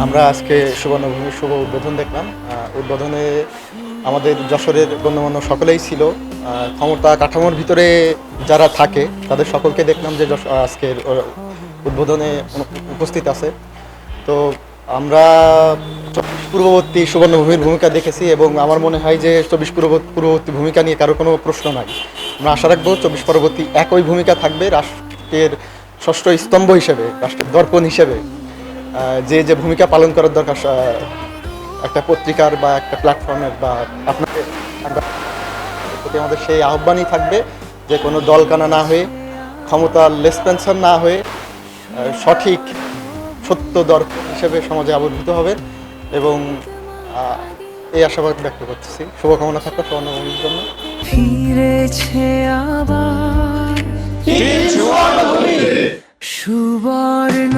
আমরা আজকে সুবর্ণভূমির শুভ উদ্বোধন দেখলাম। উদ্বোধনে আমাদের যশোরের গণ্যমান্য সকলেই ছিল। ক্ষমতা কাঠামোর ভিতরে যারা থাকে তাদের সকলকে দেখলাম যে আজকের উদ্বোধনে উপস্থিত আছে। তো আমরা ২৪ পূর্ববর্তী সুবর্ণভূমির ভূমিকা দেখেছি এবং আমার মনে হয় যে ২৪ পূর্ববর্তী ভূমিকা নিয়ে কারো কোনো প্রশ্ন নাই। আমরা আশা রাখবো ২৪ পরবর্তী একই ভূমিকা থাকবে। রাষ্ট্রের ষষ্ঠ স্তম্ভ হিসেবে, রাষ্ট্রের দর্পণ হিসেবে যে ভূমিকা পালন করার দরকার একটা পত্রিকার বা একটা প্ল্যাটফর্মের বা আপনাদের প্রতি আমাদের সেই আহ্বানই থাকবে যে কোনো দলকানা না হয়ে, ক্ষমতার লেসপেন্সার না হয়ে সঠিক সত্য দর্পণ হিসেবে সমাজে আবির্ভূত হবে এবং এই আশাবাদ ব্যক্ত করতেছি। শুভকামনা থাকবে সুবর্ণভূমির জন্য। ফিরেছে আবার সুবর্ণ